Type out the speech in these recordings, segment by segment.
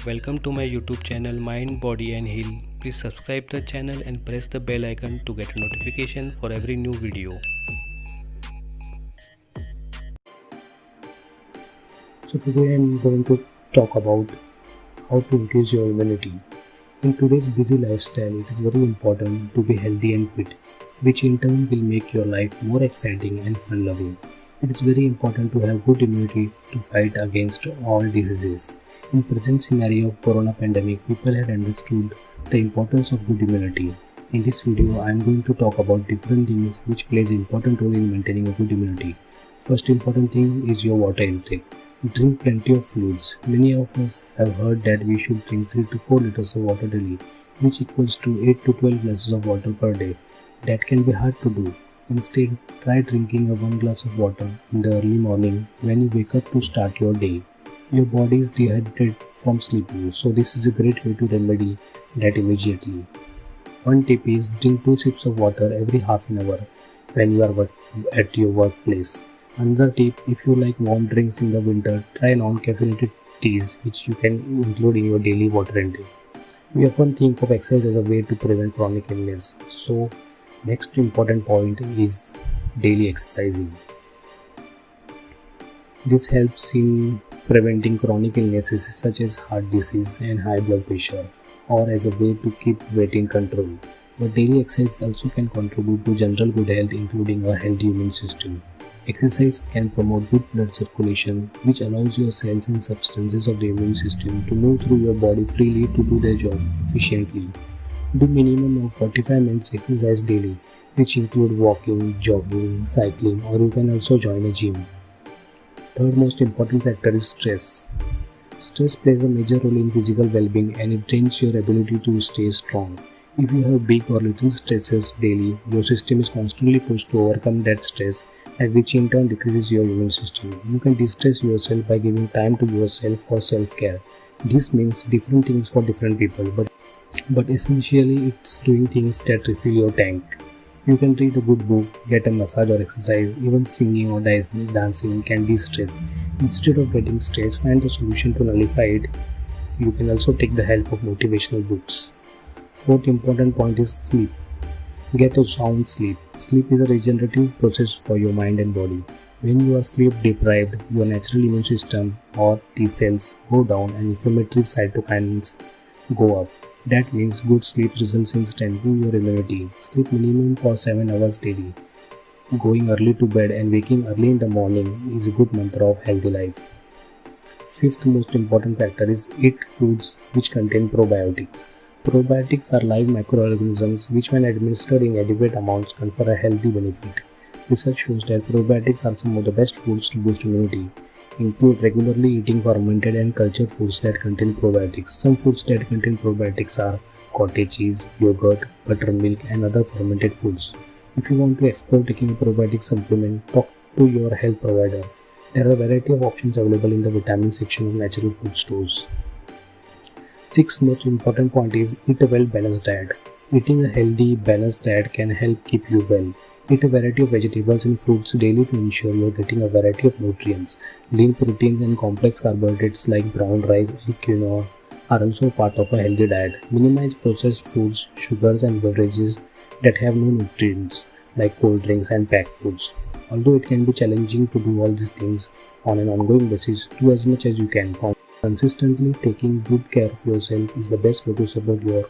Welcome to my YouTube channel Mind, Body and Heal. Please subscribe the channel and press the bell icon to get a notification for every new video. So today I'm going to talk about how to increase your immunity. In today's busy lifestyle, it is very important to be healthy and fit, which in turn will make your life more exciting and fun-loving. It is very important to have good immunity to fight against all diseases. In present scenario of corona pandemic, people had understood the importance of good immunity. In this video, I am going to talk about different things which plays important role in maintaining a good immunity. First important thing is your water intake. Drink plenty of fluids. Many of us have heard that we should drink 3 to 4 liters of water daily, which equals to 8 to 12 glasses of water per day. That can be hard to do. Instead, try drinking a 1 glass of water in the early morning when you wake up to start your day. Your body is dehydrated from sleeping, so this is a great way to remedy that immediately. One tip is drink 2 sips of water every half an hour when you are at your workplace. Another tip, if you like warm drinks in the winter, try non-caffeinated teas which you can include in your daily water intake. We often think of exercise as a way to prevent chronic illness, so next important point is daily exercising. This helps in preventing chronic illnesses such as heart disease and high blood pressure, or as a way to keep weight in control. But daily exercise also can contribute to general good health, including a healthy immune system. Exercise can promote good blood circulation, which allows your cells and substances of the immune system to move through your body freely to do their job efficiently. Do minimum of 45 minutes exercise daily, which include walking, jogging, cycling, or you can also join a gym. Third most important factor is stress. Stress plays a major role in physical well-being and it drains your ability to stay strong. If you have big or little stresses daily, your system is constantly pushed to overcome that stress, and which in turn decreases your immune system. You can de-stress yourself by giving time to yourself for self-care. This means different things for different people, but essentially it's doing things that refill your tank. You can read a good book, get a massage or exercise, even singing or dancing can de-stress. Instead of getting stressed, find the solution to nullify it. You can also take the help of motivational books. Fourth important point is sleep. Get a sound sleep. Sleep is a regenerative process for your mind and body. When you are sleep deprived, your natural immune system or T cells go down and inflammatory cytokines go up. That means good sleep results in strengthening your immunity. Sleep minimum for 7 hours daily. Going early to bed and waking early in the morning is a good mantra of healthy life. Fifth most important factor is eat foods which contain probiotics. Probiotics are live microorganisms which, when administered in adequate amounts, confer a healthy benefit. Research shows that probiotics are some of the best foods to boost immunity. Include regularly eating fermented and cultured foods that contain probiotics. Some foods that contain probiotics are cottage cheese, yogurt, buttermilk, and other fermented foods. If you want to explore taking a probiotic supplement, talk to your health provider. There are a variety of options available in the vitamin section of natural food stores. Sixth most important point is eat a well-balanced diet. Eating a healthy, balanced diet can help keep you well. Eat a variety of vegetables and fruits daily to ensure you are getting a variety of nutrients. Lean proteins and complex carbohydrates like brown rice and quinoa are also part of a healthy diet. Minimize processed foods, sugars and beverages that have no nutrients like cold drinks and packed foods. Although it can be challenging to do all these things on an ongoing basis, do as much as you can. Consistently taking good care of yourself is the best way to support your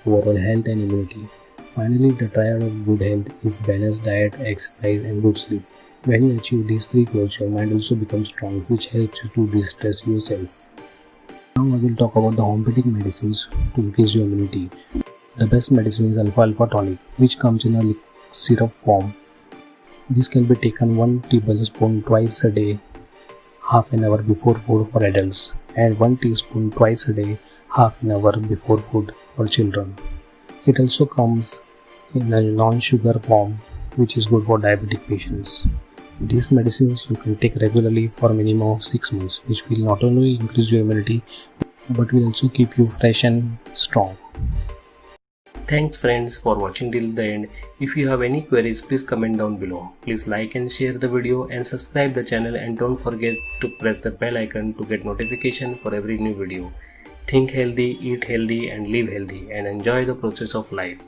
overall health and immunity. Finally, the triad of good health is balanced diet, exercise and good sleep. When you achieve these 3 goals, your mind also becomes strong, which helps you to de-stress yourself. Now I will talk about the homeopathic medicines to increase your immunity. The best medicine is alfalfa tonic, which comes in a syrup form. This can be taken 1 tablespoon twice a day, half an hour before food for adults, and 1 teaspoon twice a day, half an hour before food for children. It also comes in a non-sugar form, which is good for diabetic patients. These medicines you can take regularly for a minimum of 6 months, which will not only increase your immunity but will also keep you fresh and strong. Thanks friends for watching till the end. If you have any queries, please comment down below. Please like and share the video and subscribe the channel, and don't forget to press the bell icon to get notification for every new video. Think healthy, eat healthy, and live healthy, and enjoy the process of life.